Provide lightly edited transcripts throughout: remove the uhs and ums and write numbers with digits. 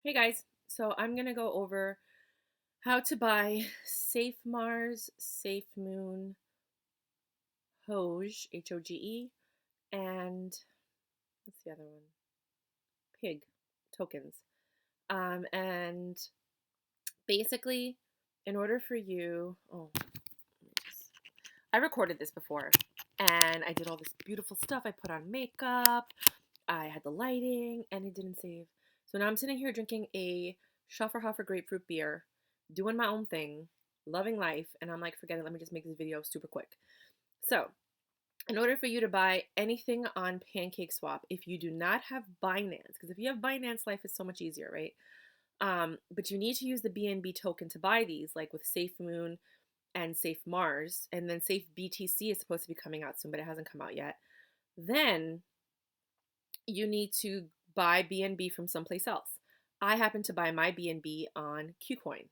Hey guys, so I'm gonna go over how to buy Safemars, SafeMoon, HOGE, HOGE, and what's the other one? Pig tokens. And basically, in order for you, I recorded this before, and I did all this beautiful stuff. I put on makeup, I had the lighting, and it didn't save. So now I'm sitting here drinking a Schafferhofer grapefruit beer, doing my own thing, loving life, and I'm like, forget it, let me just make this video super quick. So, in order for you to buy anything on Pankcakeswap, if you do not have Binance, because if you have Binance, life is so much easier, right? But you need to use the BNB token to buy these, like with SafeMoon and Safemars, and then Safe BTC is supposed to be coming out soon, but it hasn't come out yet. Then you need to buy BNB from someplace else. I happen to buy my BNB on KUCOIN.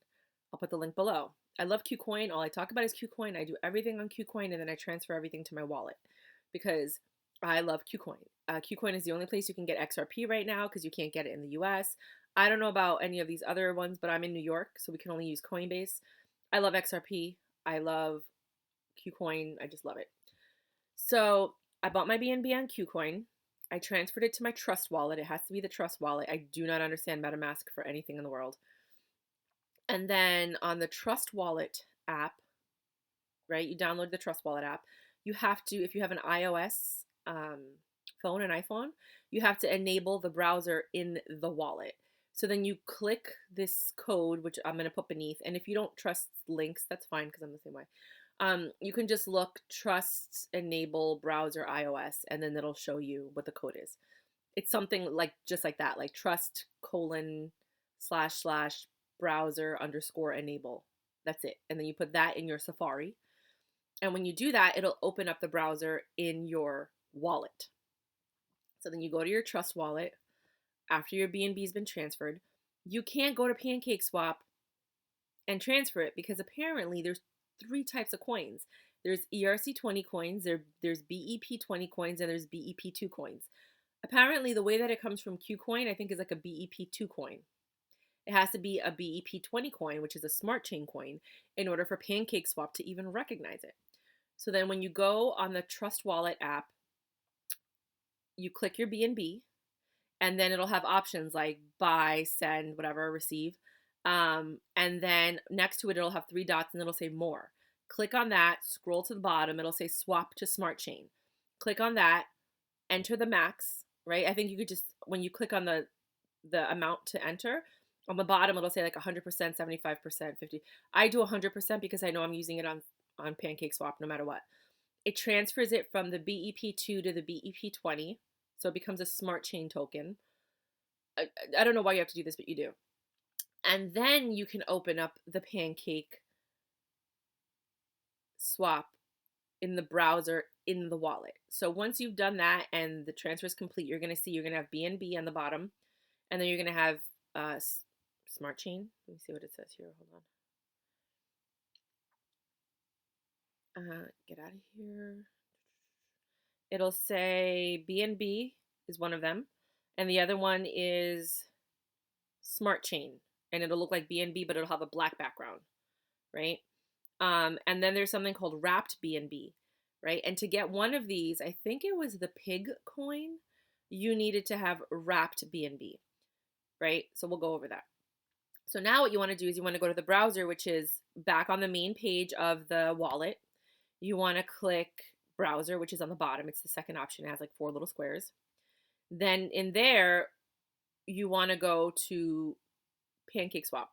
I'll put the link below. I love KUCOIN. All I talk about is KUCOIN. I do everything on KUCOIN and then I transfer everything to my wallet because I love KUCOIN. KUCOIN is the only place you can get XRP right now because you can't get it in the US. I don't know about any of these other ones, but I'm in New York, so we can only use Coinbase. I love XRP. I love KUCOIN. I just love it. So I bought my BNB on KUCOIN. I transferred it to my Trust wallet. It has to be the Trust wallet. I do not understand MetaMask for anything in the world. And then on the Trust wallet app, right, you download the Trust wallet app. You have to, if you have an iOS phone, an iPhone, you have to enable the browser in the wallet. So then you click this code, which I'm going to put beneath. And if you don't trust links, that's fine because I'm the same way. You can just look trust enable browser iOS and then it'll show you what the code is. It's something like just like that, like trust colon / browser _ enable. That's it. And then you put that in your Safari. And when you do that, it'll open up the browser in your wallet. So then you go to your Trust wallet after your BNB has been transferred. You can't go to PancakeSwap and transfer it because apparently there's 3 types of coins. There's ERC20 coins, there's BEP20 coins, and there's BEP2 coins. Apparently, the way that it comes from KUCOIN, I think, is like a BEP2 coin. It has to be a BEP20 coin, which is a smartchain coin, in order for Pankcakeswap to even recognize it. So then when you go on the Trust Wallet app, you click your BNB, and then it'll have options like buy, send, whatever, receive. And then next to it, it'll have 3 dots and it'll say more. Click on that, scroll to the bottom, it'll say swap to smart chain. Click on that, enter the max, right? I think you could just, when you click on the amount to enter, on the bottom, it'll say like 100%, 75%, 50. I do 100% because I know I'm using it on Pankcakeswap no matter what. It transfers it from the BEP2 to the BEP20. So it becomes a smart chain token. I don't know why you have to do this, but you do. And then you can open up the Pankcakeswap in the browser in the wallet. So once you've done that and the transfer is complete, you're going to see you're going to have BNB on the bottom, and then you're going to have smart chain. Let me see what it says here. Hold on. Get out of here. It'll say BNB is one of them, and the other one is smart chain, and it'll look like BNB, but it'll have a black background, right? And then there's something called wrapped BNB, right? And to get one of these, I think it was the pig coin, you needed to have wrapped BNB, right? So we'll go over that. So now what you want to do is you want to go to the browser, which is back on the main page of the wallet. You want to click browser, which is on the bottom. It's the second option. It has like 4 little squares. Then in there, you want to go to Pankcakeswap.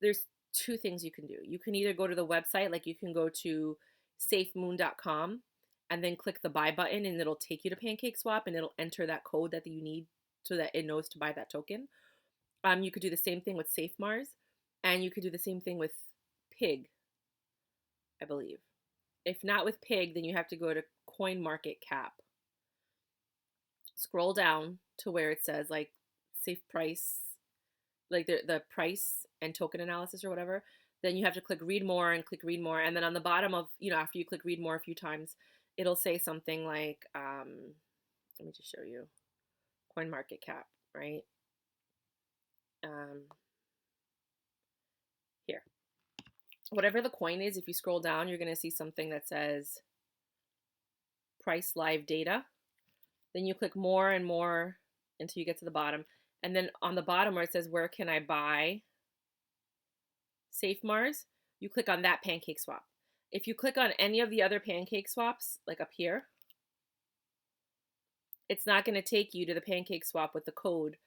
There's 2 things you can do. You can either go to the website, like you can go to safemoon.com and then click the buy button and it'll take you to Pankcakeswap and it'll enter that code that you need so that it knows to buy that token. You could do the same thing with Safemars, and you could do the same thing with Pig, I believe. If not with Pig, then you have to go to CoinMarketCap. Scroll down to where it says like safe price, like the price and token analysis or whatever. Then you have to click read more and click read more. And then on the bottom of, after you click read more a few times, it'll say something like, let me just show you, CoinMarketCap. right? Here. Whatever the coin is, if you scroll down, you're going to see something that says price live data. Then you click more and more until you get to the bottom. And then on the bottom where it says, where can I buy Safemars, you click on that Pankcakeswap. If you click on any of the other Pankcakeswaps, like up here, it's not going to take you to the Pankcakeswap with the code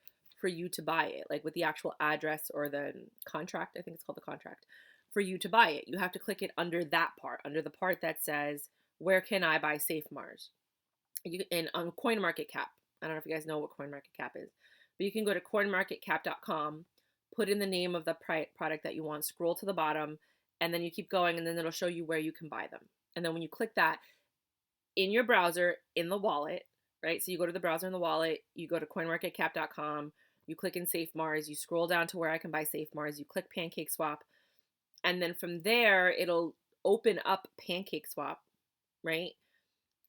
for you to buy it, like with the actual address or the contract. I think it's called the contract for you to buy it. You have to click it under that part, under the part that says, where can I buy Safemars? And on CoinMarketCap, I don't know if you guys know what CoinMarketCap is, but you can go to coinmarketcap.com, put in the name of the product that you want, scroll to the bottom, and then you keep going, and then it'll show you where you can buy them. And then when you click that in your browser, in the wallet, right? So you go to the browser in the wallet, you go to coinmarketcap.com, you click in Safemars, you scroll down to where I can buy Safemars, you click Pankcakeswap, and then from there, it'll open up Pankcakeswap, right?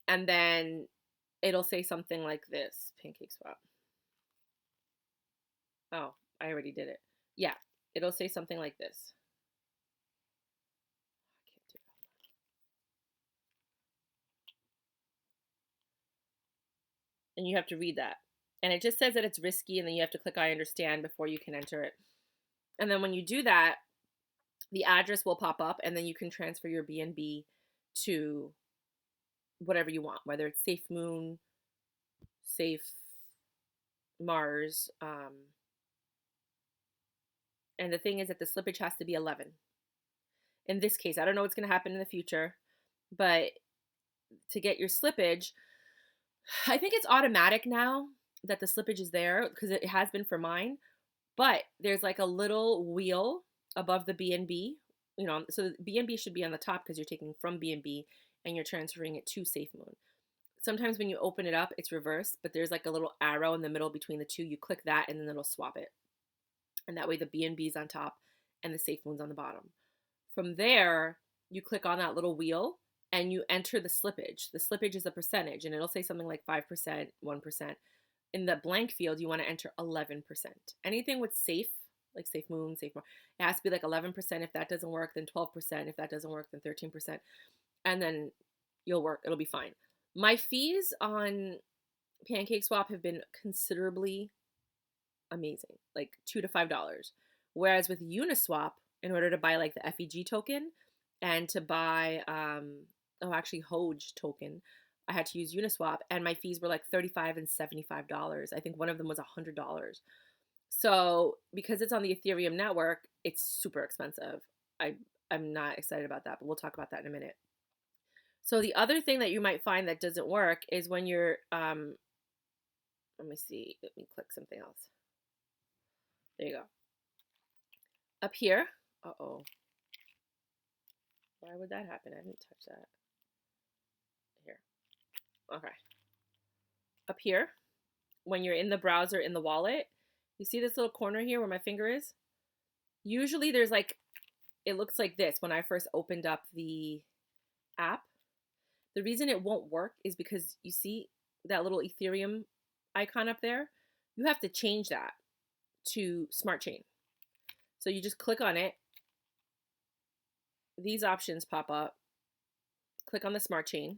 And then it'll say something like this, Pankcakeswap. Oh, I already did it. Yeah, it'll say something like this. I can't do that. And you have to read that. And it just says that it's risky, and then you have to click I understand before you can enter it. And then when you do that, the address will pop up, and then you can transfer your BNB to whatever you want, whether it's SafeMoon, SafeMars. And the thing is that the slippage has to be 11. In this case, I don't know what's going to happen in the future, but to get your slippage, I think it's automatic now that the slippage is there, because it has been for mine, but there's like a little wheel above the BNB, you know, so BNB should be on the top because you're taking from BNB and you're transferring it to SafeMoon. Sometimes when you open it up, it's reversed, but there's like a little arrow in the middle between the two. You click that and then it'll swap it. And that way the BNB is on top and the SafeMoon's on the bottom. From there, you click on that little wheel and you enter the slippage. The slippage is a percentage, and it'll say something like 5%, 1%. In the blank field, you want to enter 11%. Anything with safe, like SafeMoon, SafeMoon, it has to be like 11%. If that doesn't work, then 12%. If that doesn't work, then 13%. And then it'll be fine. My fees on Pankcakeswap have been considerably amazing, like $2 to $5. Whereas with Uniswap, in order to buy like the FEG token and to buy, HOGE token, I had to use Uniswap, and my fees were like $35 and $75. I think one of them was $100. So because it's on the Ethereum network, it's super expensive. I'm not excited about that, but we'll talk about that in a minute. So the other thing that you might find that doesn't work is when you're, let me see, let me click something else. There you go. Up here, uh-oh. Why would that happen? I didn't touch that. Here. Okay. Up here, when you're in the browser in the wallet, you see this little corner here where my finger is? Usually there's like, it looks like this when I first opened up the app. The reason it won't work is because you see that little Ethereum icon up there? You have to change that to smartchain. So you just click on it. These options pop up. Click on the smartchain.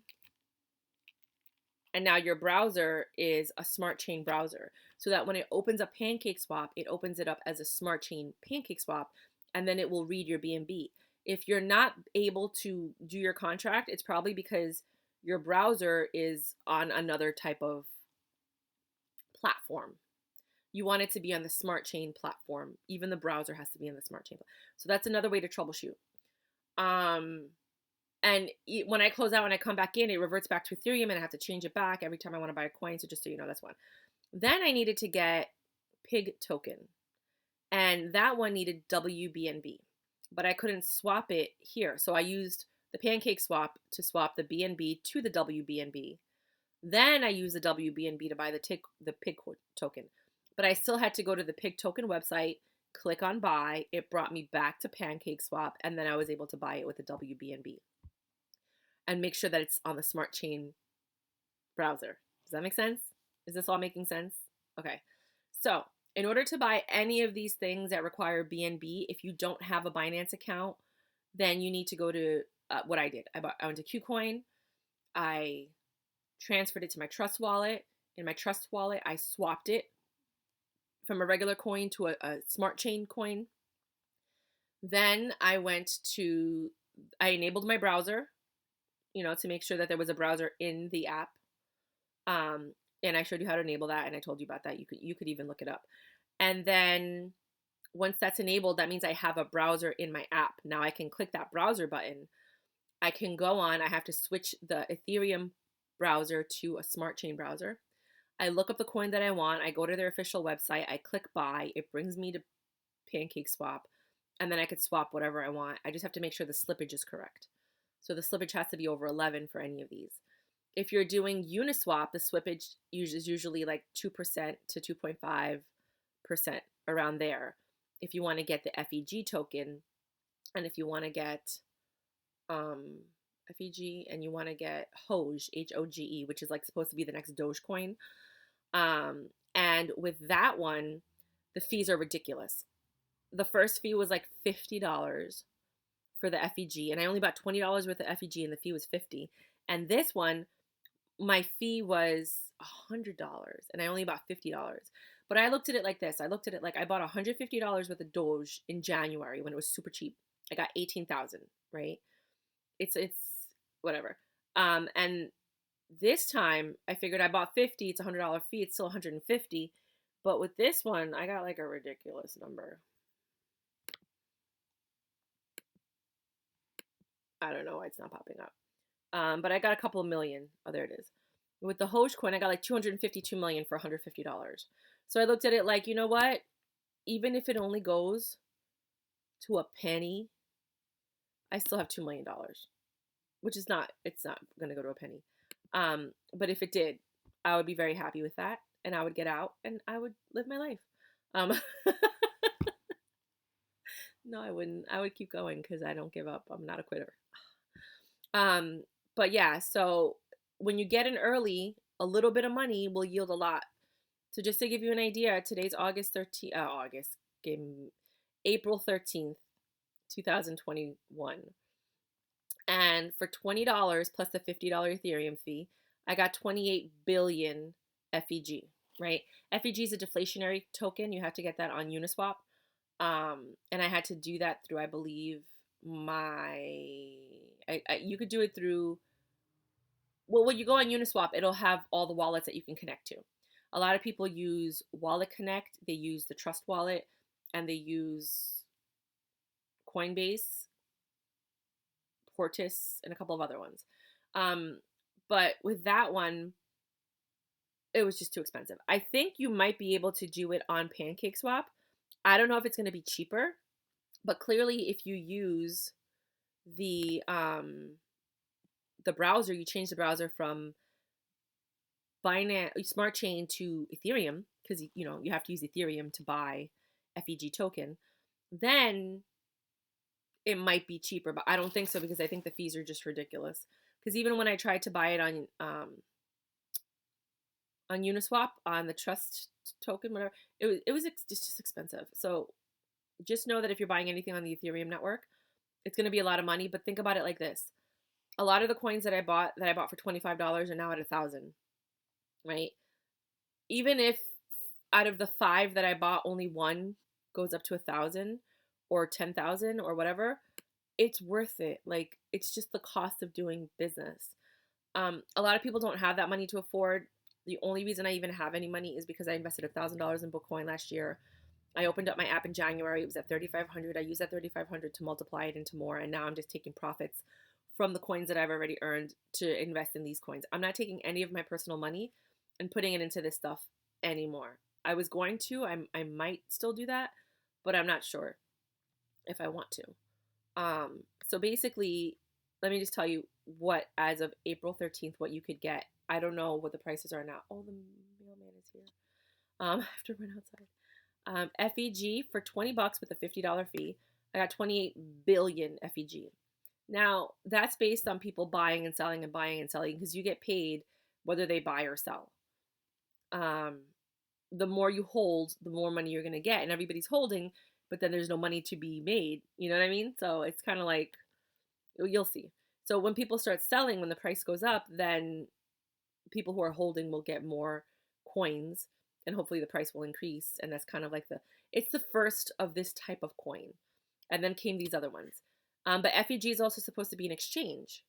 And now your browser is a smartchain browser. So that when it opens up Pankcakeswap, it opens it up as a smartchain Pankcakeswap, and then it will read your BNB. If you're not able to do your contract, it's probably because your browser is on another type of platform. You want it to be on the smartchain platform. Even the browser has to be on the smartchain. So that's another way to troubleshoot. And when I close out and I come back in, it reverts back to Ethereum, and I have to change it back every time I want to buy a coin. So just so you know, that's one. Then I needed to get PIG token, and that one needed WBNB, but I couldn't swap it here. So I used the Pankcakeswap to swap the BNB to the WBNB. Then I used the WBNB to buy the PIG token, but I still had to go to the PIG token website, click on buy. It brought me back to Pankcakeswap, and then I was able to buy it with the WBNB. And make sure that it's on the smartchain browser. Does that make sense? Is this all making sense? Okay. So in order to buy any of these things that require BNB, if you don't have a Binance account, then you need to go to what I did. I went to KUCOIN. I transferred it to my Trust wallet. In my Trust wallet, I swapped it from a regular coin to a smartchain coin. Then I enabled my browser, to make sure that there was a browser in the app. And I showed you how to enable that, and I told you about that. You could even look it up. And then once that's enabled, that means I have a browser in my app. Now I can click that browser button. I can go on. I have to switch the Ethereum browser to a smart chain browser. I look up the coin that I want. I go to their official website. I click buy. It brings me to Pankcakeswap, and then I could swap whatever I want. I just have to make sure the slippage is correct. So the slippage has to be over 11 for any of these. If you're doing Uniswap, the slippage is usually like 2% to 2.5%, around there. If you want to get the FEG token, and if you want to get FEG, and you want to get HOGE, HOGE, which is like supposed to be the next Dogecoin. And with that one, the fees are ridiculous. The first fee was like $50 for the FEG, and I only bought $20 worth of FEG, and the fee was $50. And this one, my fee was $100, and I only bought $50. But I looked at it like this. I looked at it like I bought $150 worth of Doge in January when it was super cheap. I got 18,000, right? It's whatever. And this time I figured I bought 50. It's $100 fee. It's still 150. But with this one, I got like a ridiculous number. I don't know why it's not popping up. But I got a couple of million. Oh, there it is. With the HOGE coin, I got like 252 million for $150. So I looked at it like, you know what? Even if it only goes to a penny, I still have $2 million, which is not, it's not going to go to a penny. But if it did, I would be very happy with that, and I would get out and I would live my life. No, I wouldn't. I would keep going because I don't give up. I'm not a quitter. But yeah, so when you get in early, a little bit of money will yield a lot. So just to give you an idea, today's April 13th, 2021. And for $20 plus the $50 Ethereum fee, I got 28 billion FEG, right? FEG is a deflationary token. You have to get that on Uniswap. And I had to do that through, I believe, you could do it through, well, when you go on Uniswap, it'll have all the wallets that you can connect to. A lot of people use Wallet Connect. They use the Trust wallet, and they use Coinbase, Portis, and a couple of other ones. But with that one, it was just too expensive. I think you might be able to do it on Pankcakeswap. I don't know if it's going to be cheaper, but clearly if you use the browser, you change the browser from Binance Smart Chain to Ethereum, because you have to use Ethereum to buy FEG token, then it might be cheaper, but I don't think so, because I think the fees are just ridiculous. Because even when I tried to buy it on Uniswap, on the Trust token, whatever, it was just expensive. So just know that if you're buying anything on the Ethereum network, it's going to be a lot of money. But think about it like this: a lot of the coins that I bought for $25 are now at 1,000, right? Even if out of the 5 that I bought, only one goes up to 1,000 or 10,000 or whatever, it's worth it. Like, it's just the cost of doing business. A lot of people don't have that money to afford. The only reason I even have any money is because I invested $1,000 in Bitcoin last year. I opened up my app in January. It was at 3,500. I used that 3,500 to multiply it into more, and now I'm just taking profits from the coins that I've already earned to invest in these coins. I'm not taking any of my personal money and putting it into this stuff anymore. I was going to. I might still do that, but I'm not sure if I want to. So basically, let me just tell you what, as of April 13th, what you could get. I don't know what the prices are now. Oh, the mailman is here. I have to run outside. FEG for $20 with a $50 fee. I got 28 billion FEG. Now, that's based on people buying and selling, because you get paid whether they buy or sell. the more you hold, the more money you're going to get. And everybody's holding, but then there's no money to be made. You know what I mean? So it's kind of like, you'll see. So when people start selling, when the price goes up, then people who are holding will get more coins, and hopefully the price will increase. And that's kind of like it's the first of this type of coin. And then came these other ones. But FEG is also supposed to be an exchange.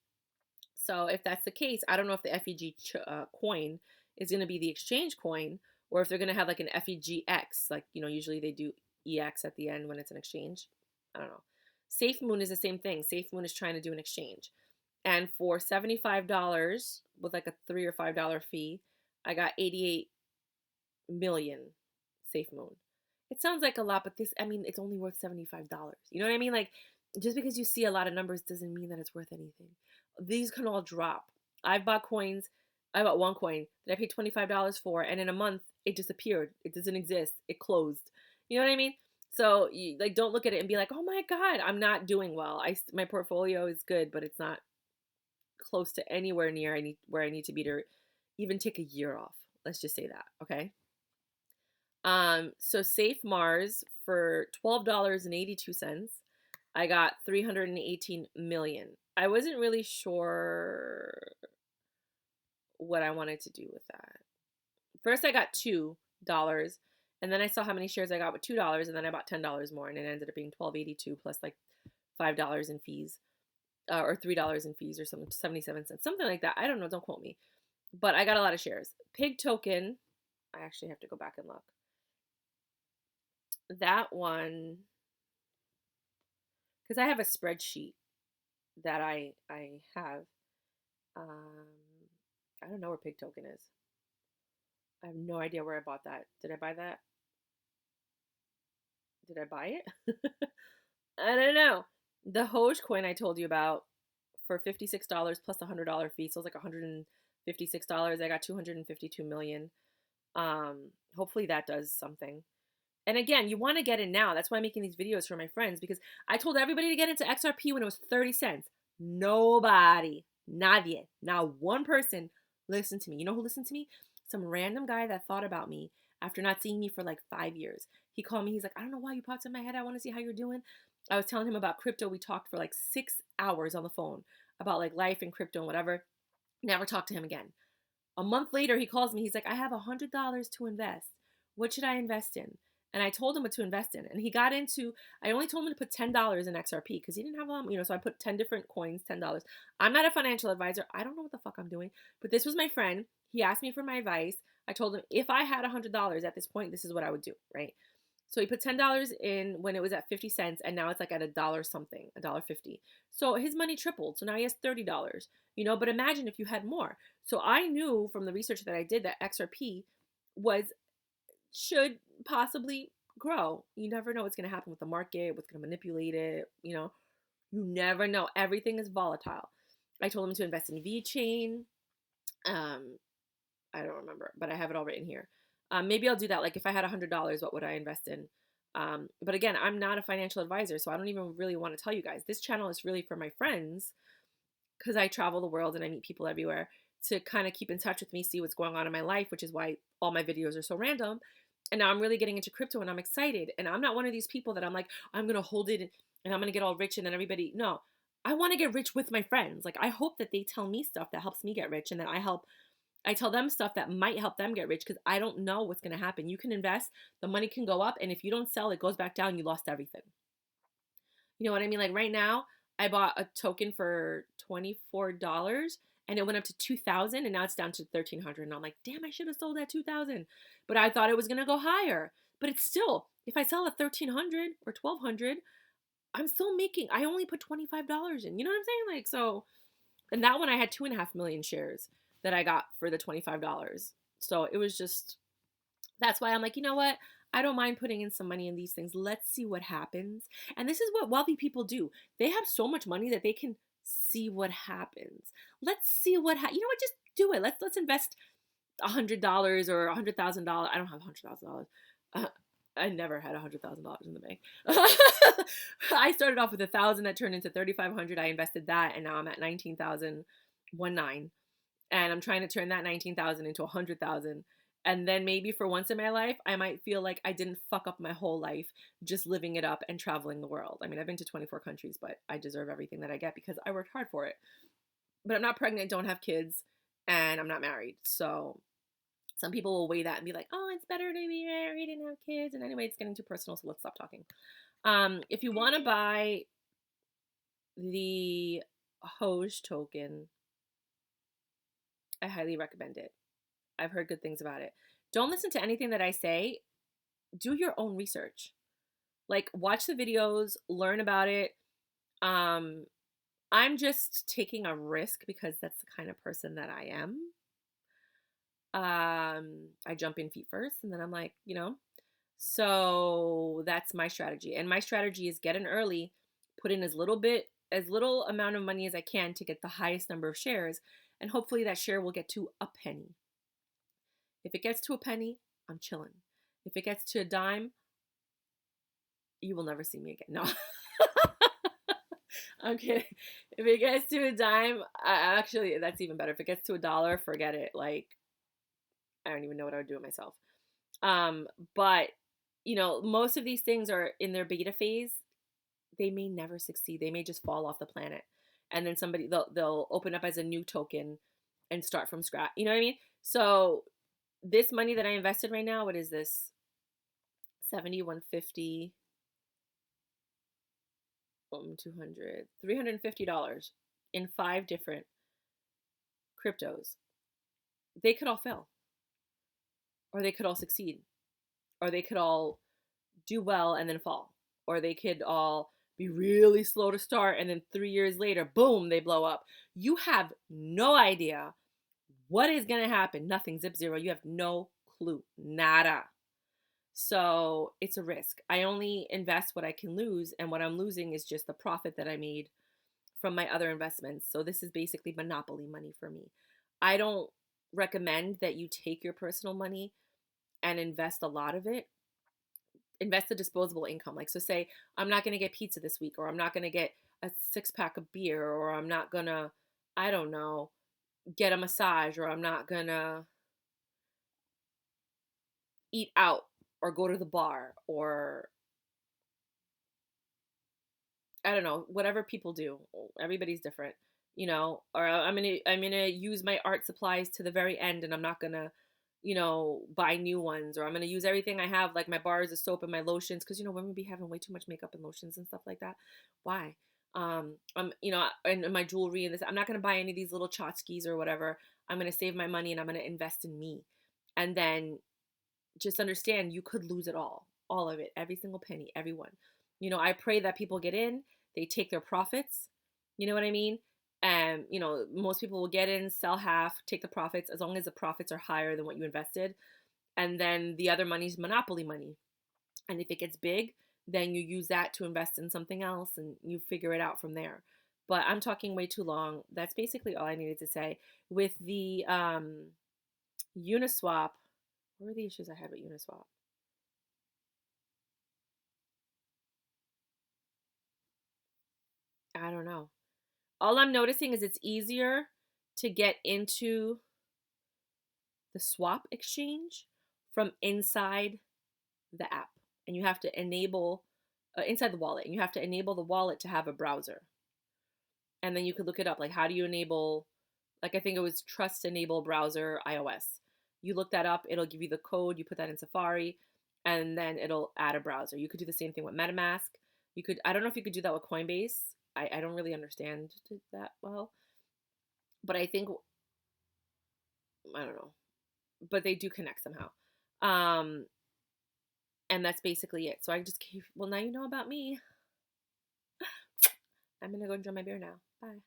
So if that's the case, I don't know if the FEG coin is going to be the exchange coin, or if they're going to have like an FEGX, like, usually they do EX at the end when it's an exchange. I don't know. SafeMoon is the same thing. SafeMoon is trying to do an exchange. And for $75 with like a $3 or $5 fee, I got 88 million SafeMoon. It sounds like a lot, but it's only worth $75. You know what I mean? Like, just because you see a lot of numbers doesn't mean that it's worth anything. These can all drop. I've bought coins. I bought one coin that I paid $25 for, and in a month, it disappeared. It doesn't exist. It closed. You know what I mean? So, don't look at it and be like, oh my God, I'm not doing well. My portfolio is good, but it's not close to anywhere near where I need to be to even take a year off. Let's just say that, okay? So Safemars for $12.82, I got 318 million. I wasn't really sure what I wanted to do with that. First, I got $2, and then I saw how many shares I got with $2, and then I bought $10 more, and it ended up being $12.82 plus like $5 in fees, or $3 in fees, or something, 77 cents, something like that. I don't know. Don't quote me. But I got a lot of shares. Pig token, I actually have to go back and look. That one, because I have a spreadsheet that I have. I don't know where pig token is. I have no idea where I bought that. Did I buy that? Did I buy it? I don't know. The HOGE coin I told you about for $56 plus a $100 fee, so it was like $156. I got 252 million. Hopefully that does something. And again, you want to get in now. That's why I'm making these videos for my friends, because I told everybody to get into XRP when it was 30 cents. Nobody, nadie, not one person listened to me. You know who listened to me? Some random guy that thought about me after not seeing me for like 5 years. He called me. He's like, I don't know why you popped in my head. I want to see how you're doing. I was telling him about crypto. We talked for like 6 hours on the phone about like life and crypto and whatever. Never talked to him again. A month later, he calls me. He's like, I have $100 to invest. What should I invest in? And I told him what to invest in. And he got into, I only told him to put $10 in XRP because he didn't have a lot, so I put 10 different coins, $10. I'm not a financial advisor. I don't know what the fuck I'm doing. But this was my friend. He asked me for my advice. I told him if I had $100 at this point, this is what I would do, right? So he put $10 in when it was at 50 cents, and now it's like at $1 something, $1.50. So his money tripled. So now he has $30, but imagine if you had more. So I knew from the research that I did that XRP should possibly grow. You never know what's going to happen with the market, what's going to manipulate it, you never know. Everything is volatile. I told him to invest in VeChain. I don't remember, but I have it all written here. Maybe I'll do that. Like if I had $100, what would I invest in? But again, I'm not a financial advisor, so I don't even really want to tell you guys. This channel is really for my friends because I travel the world and I meet people everywhere to kind of keep in touch with me, see what's going on in my life, which is why all my videos are so random. And now I'm really getting into crypto and I'm excited. And I'm not one of these people that I'm like, I'm going to hold it and I'm going to get all rich and then everybody. No, I want to get rich with my friends. Like I hope that they tell me stuff that helps me get rich and then I tell them stuff that might help them get rich because I don't know what's going to happen. You can invest, the money can go up, and if you don't sell, it goes back down, you lost everything. You know what I mean? Like right now, I bought a token for $24 and it went up to 2,000 and now it's down to 1,300. And I'm like, damn, I should have sold at 2,000. But I thought it was going to go higher. But it's still, if I sell at 1,300 or 1,200, I'm still making, I only put $25 in. You know what I'm saying? Like, so, and that one I had 2.5 million shares that I got for the $25. So it was just, that's why I'm like, you know what? I don't mind putting in some money in these things. Let's see what happens. And this is what wealthy people do. They have so much money that they can see what happens. Let's see what you know what? Just do it. Let's invest $100 or $100,000. I don't have $100,000. I never had $100,000 in the bank. I started off with 1,000 that turned into 3,500. I invested that, and now I'm at 19,019, and I'm trying to turn that 19,000 into 100,000. And then maybe for once in my life, I might feel like I didn't fuck up my whole life just living it up and traveling the world. I mean, I've been to 24 countries, but I deserve everything that I get because I worked hard for it. But I'm not pregnant, don't have kids, and I'm not married. So some people will weigh that and be like, oh, it's better to be married and have kids. And anyway, it's getting too personal, so let's stop talking. If you want to buy the HOGE token, I highly recommend it. I've heard good things about it. Don't listen to anything that I say. Do your own research. Like, watch the videos, learn about it. I'm just taking a risk because that's the kind of person that I am. I jump in feet first, and then I'm like, so that's my strategy. And my strategy is get in early, put in as little amount of money as I can to get the highest number of shares, and hopefully that share will get to a penny. If it gets to a penny, I'm chilling. If it gets to a dime, you will never see me again. No. I'm kidding. If it gets to a dime, actually, that's even better. If it gets to $1, forget it. Like, I don't even know what I would do with myself. But most of these things are in their beta phase. They may never succeed. They may just fall off the planet, and then they'll open up as a new token and start from scratch. You know what I mean? So this money that I invested right now, what is this? 70, 150, 200, $350 in 5 different cryptos. They could all fail, or they could all succeed, or they could all do well and then fall, or they could all be really slow to start and then 3 years later, boom, they blow up. You have no idea what is going to happen. Nothing, zip zero. You have no clue. Nada. So it's a risk. I only invest what I can lose, and what I'm losing is just the profit that I made from my other investments. So this is basically monopoly money for me. I don't recommend that you take your personal money and invest a lot of it. Invest a disposable income. Like, so say I'm not going to get pizza this week, or I'm not going to get a 6-pack of beer, or I'm not going to, I don't know, get a massage, or I'm not going to eat out or go to the bar, or I don't know, whatever people do. Everybody's different, or I'm going to use my art supplies to the very end, and I'm not going to buy new ones, or I'm going to use everything I have, like my bars of soap and my lotions. Cause women be having way too much makeup and lotions and stuff like that. Why? And my jewelry and this, I'm not going to buy any of these little tchotchkes or whatever. I'm going to save my money and I'm going to invest in me. And then just understand you could lose it all of it, every single penny, everyone. I pray that people get in, they take their profits. You know what I mean? And, most people will get in, sell half, take the profits, as long as the profits are higher than what you invested. And then the other money is monopoly money. And if it gets big, then you use that to invest in something else and you figure it out from there. But I'm talking way too long. That's basically all I needed to say. With the Uniswap, what were the issues I had with Uniswap? I don't know. All I'm noticing is it's easier to get into the swap exchange from inside the app. And you have to enable, inside the wallet, and you have to enable the wallet to have a browser. And then you could look it up, like how do you enable, like I think it was trust enable browser iOS. You look that up, it'll give you the code, you put that in Safari, and then it'll add a browser. You could do the same thing with MetaMask. I don't know if you could do that with Coinbase. I don't really understand that well. But I think, I don't know. But they do connect somehow. And that's basically it. So I just gave, well, now you know about me. I'm going to go enjoy my beer now. Bye.